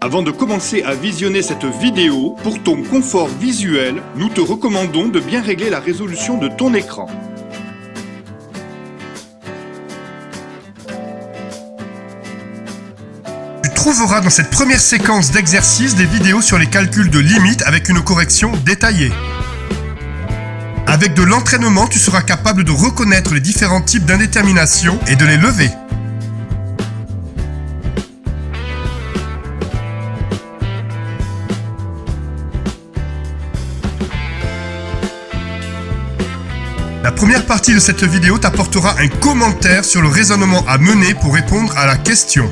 Avant de commencer à visionner cette vidéo, pour ton confort visuel, nous te recommandons de bien régler la résolution de ton écran. Tu trouveras dans cette première séquence d'exercices des vidéos sur les calculs de limites avec une correction détaillée. Avec de l'entraînement, tu seras capable de reconnaître les différents types d'indétermination et de les lever. La première partie de cette vidéo t'apportera un commentaire sur le raisonnement à mener pour répondre à la question.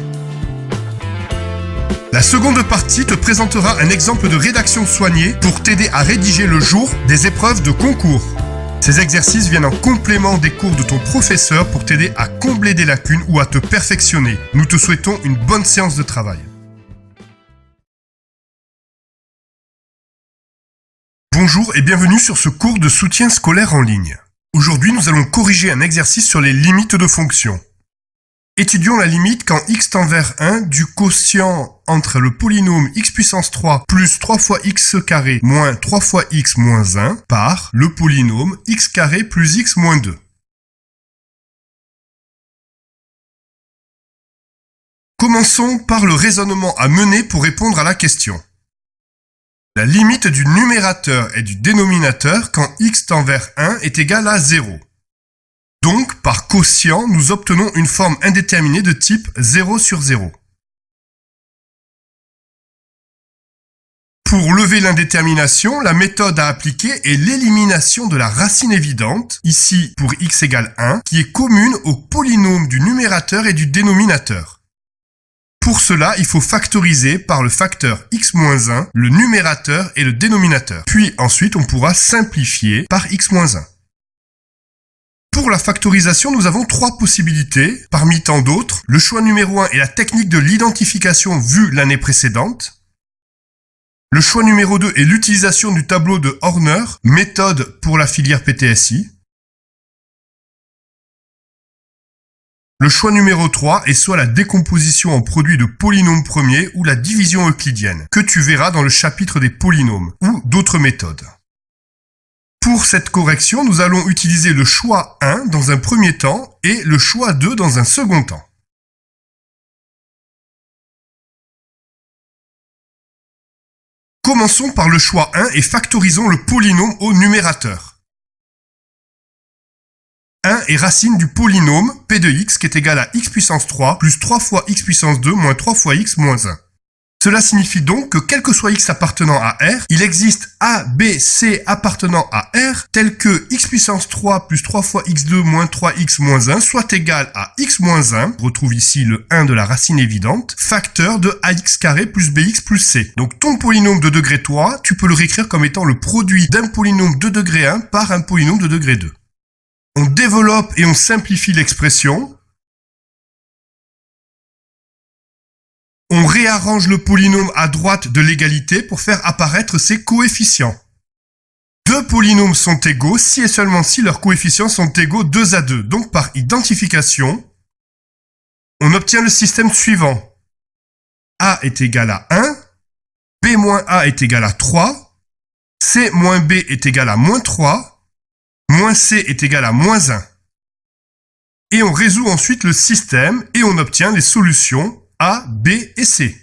La seconde partie te présentera un exemple de rédaction soignée pour t'aider à rédiger le jour des épreuves de concours. Ces exercices viennent en complément des cours de ton professeur pour t'aider à combler des lacunes ou à te perfectionner. Nous te souhaitons une bonne séance de travail. Bonjour et bienvenue sur ce cours de soutien scolaire en ligne. Aujourd'hui, nous allons corriger un exercice sur les limites de fonctions. Étudions la limite quand x tend vers 1 du quotient entre le polynôme x puissance 3 plus 3 fois x carré moins 3 fois x moins 1 par le polynôme x carré plus x moins 2. Commençons par le raisonnement à mener pour répondre à la question. La limite du numérateur et du dénominateur quand x tend vers 1 est égale à 0. Donc, par quotient, nous obtenons une forme indéterminée de type 0 sur 0. Pour lever l'indétermination, la méthode à appliquer est l'élimination de la racine évidente, ici pour x égale 1, qui est commune au polynôme du numérateur et du dénominateur. Pour cela, il faut factoriser par le facteur x-1 le numérateur et le dénominateur. Puis ensuite, on pourra simplifier par x-1. Pour la factorisation, nous avons trois possibilités, parmi tant d'autres. Le choix numéro 1 est la technique de l'identification vue l'année précédente. Le choix numéro 2 est l'utilisation du tableau de Horner, méthode pour la filière PTSI. Le choix numéro 3 est soit la décomposition en produits de polynômes premiers ou la division euclidienne, que tu verras dans le chapitre des polynômes, ou d'autres méthodes. Pour cette correction, nous allons utiliser le choix 1 dans un premier temps et le choix 2 dans un second temps. Commençons par le choix 1 et factorisons le polynôme au numérateur. 1 est racine du polynôme p de x qui est égal à x puissance 3 plus 3 fois x puissance 2 moins 3 fois x moins 1. Cela signifie donc que quel que soit x appartenant à R, il existe A, B, C appartenant à R, tel que x puissance 3 plus 3 fois x2 moins 3x moins 1 soit égal à x moins 1, on retrouve ici le 1 de la racine évidente, facteur de ax carré plus bx plus c. Donc ton polynôme de degré 3, tu peux le réécrire comme étant le produit d'un polynôme de degré 1 par un polynôme de degré 2. On développe et on simplifie l'expression. On réarrange le polynôme à droite de l'égalité pour faire apparaître ses coefficients. Deux polynômes sont égaux si et seulement si leurs coefficients sont égaux 2 à 2. Donc par identification, on obtient le système suivant. A est égal à 1, B moins A est égal à 3, C moins B est égal à moins 3, moins C est égal à moins 1. Et on résout ensuite le système et on obtient les solutions A, B et C.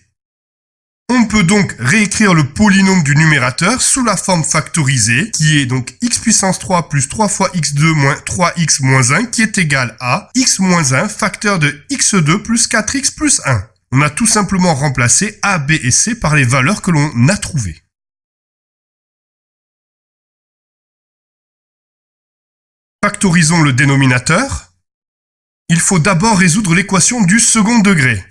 On peut donc réécrire le polynôme du numérateur sous la forme factorisée, qui est donc x puissance 3 plus 3 fois x2 moins 3x moins 1, qui est égal à x moins 1 facteur de x2 plus 4x plus 1. On a tout simplement remplacé A, B et C par les valeurs que l'on a trouvées. Factorisons le dénominateur. Il faut d'abord résoudre l'équation du second degré.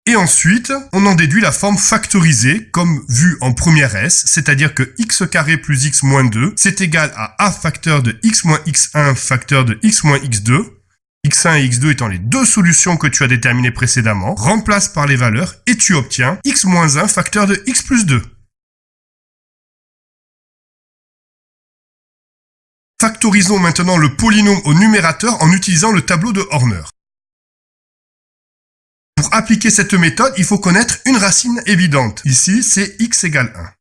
Et ensuite, on en déduit la forme factorisée, comme vu en première S, c'est-à-dire que x carré plus x moins 2, c'est égal à a facteur de x moins x1 facteur de x moins x2, x1 et x2 étant les deux solutions que tu as déterminées précédemment, remplace par les valeurs et tu obtiens x moins 1 facteur de x plus 2. Factorisons maintenant le polynôme au numérateur en utilisant le tableau de Horner. Pour appliquer cette méthode, il faut connaître une racine évidente. Ici, c'est x égale 1.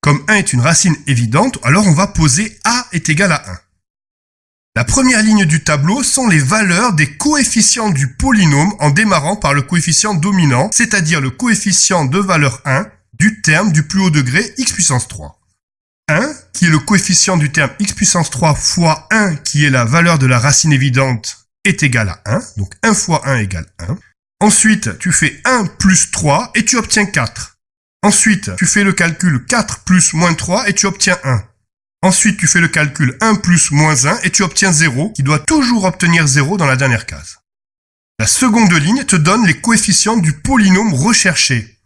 Comme 1 est une racine évidente, alors on va poser a est égal à 1. La première ligne du tableau sont les valeurs des coefficients du polynôme en démarrant par le coefficient dominant, c'est-à-dire le coefficient de valeur 1 du terme du plus haut degré x puissance 3. 1, qui est le coefficient du terme x puissance 3 fois 1, qui est la valeur de la racine évidente, est égal à 1. Donc 1 fois 1 égale 1. Ensuite, tu fais 1 plus 3 et tu obtiens 4. Ensuite, tu fais le calcul 4 plus moins 3 et tu obtiens 1. Ensuite, tu fais le calcul 1 plus moins 1 et tu obtiens 0, qui doit toujours obtenir 0 dans la dernière case. La seconde ligne te donne les coefficients du polynôme recherché.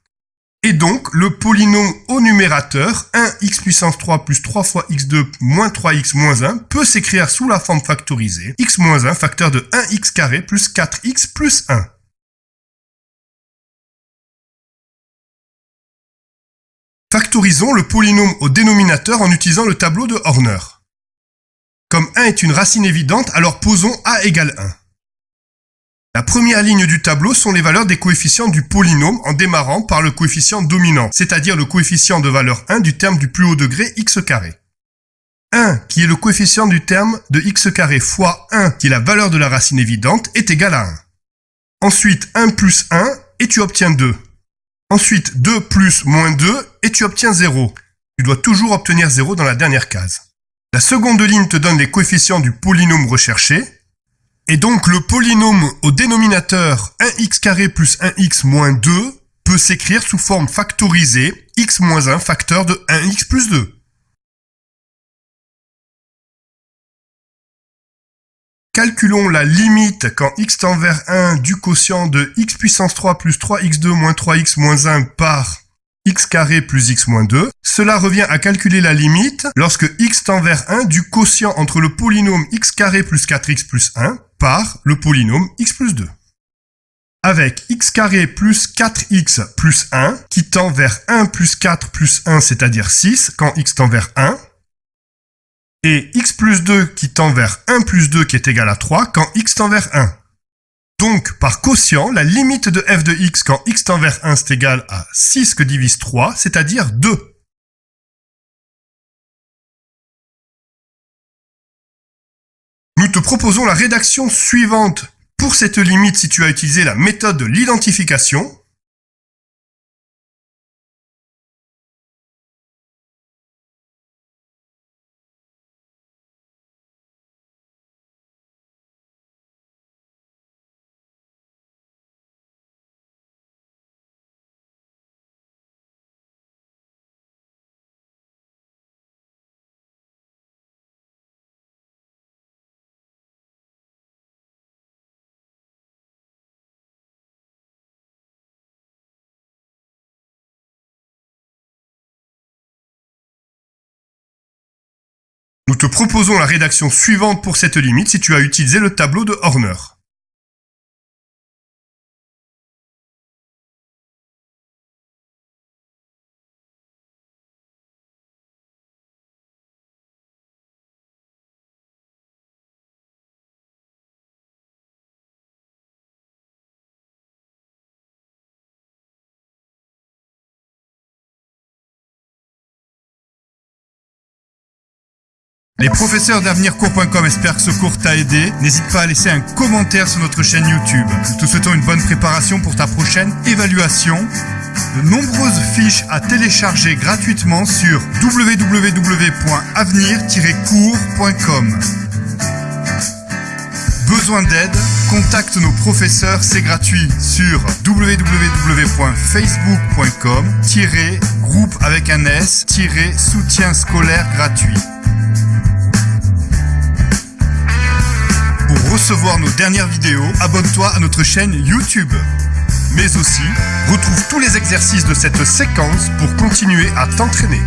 Et donc, le polynôme au numérateur, 1x puissance 3 plus 3 fois x2 moins 3x moins 1, peut s'écrire sous la forme factorisée, x moins 1 facteur de 1x carré plus 4x plus 1. Factorisons le polynôme au dénominateur en utilisant le tableau de Horner. Comme 1 est une racine évidente, alors posons a égale 1. La première ligne du tableau sont les valeurs des coefficients du polynôme en démarrant par le coefficient dominant, c'est-à-dire le coefficient de valeur 1 du terme du plus haut degré x carré. 1, qui est le coefficient du terme de x carré fois 1, qui est la valeur de la racine évidente, est égal à 1. Ensuite, 1 plus 1, et tu obtiens 2. Ensuite, 2 plus moins 2, et tu obtiens 0. Tu dois toujours obtenir 0 dans la dernière case. La seconde ligne te donne les coefficients du polynôme recherché. Et donc, le polynôme au dénominateur 1x carré plus 1x moins 2 peut s'écrire sous forme factorisée x moins 1 facteur de 1x plus 2. Calculons la limite quand x tend vers 1 du quotient de x puissance 3 plus 3x2 moins 3x moins 1 par x carré plus x moins 2. Cela revient à calculer la limite lorsque x tend vers 1 du quotient entre le polynôme x carré plus 4x plus 1 par le polynôme x plus 2. Avec x carré plus 4x plus 1 qui tend vers 1 plus 4 plus 1, c'est-à-dire 6 quand x tend vers 1. Et x plus 2 qui tend vers 1 plus 2 qui est égal à 3 quand x tend vers 1. Donc, par quotient, la limite de f de x quand x tend vers 1 c'est égal à 6 que divise 3, c'est-à-dire 2. Nous te proposons la rédaction suivante pour cette limite si tu as utilisé la méthode de l'identification. Nous te proposons la rédaction suivante pour cette limite si tu as utilisé le tableau de Horner. Les professeurs d'avenircours.com espèrent que ce cours t'a aidé. N'hésite pas à laisser un commentaire sur notre chaîne YouTube. Nous te souhaitons une bonne préparation pour ta prochaine évaluation. De nombreuses fiches à télécharger gratuitement sur www.avenir-cours.com. Besoin d'aide? Contacte nos professeurs, c'est gratuit sur www.facebook.com-groupe avec un S-soutien scolaire gratuit. Pour recevoir nos dernières vidéos, abonne-toi à notre chaîne YouTube. Mais aussi, retrouve tous les exercices de cette séquence pour continuer à t'entraîner.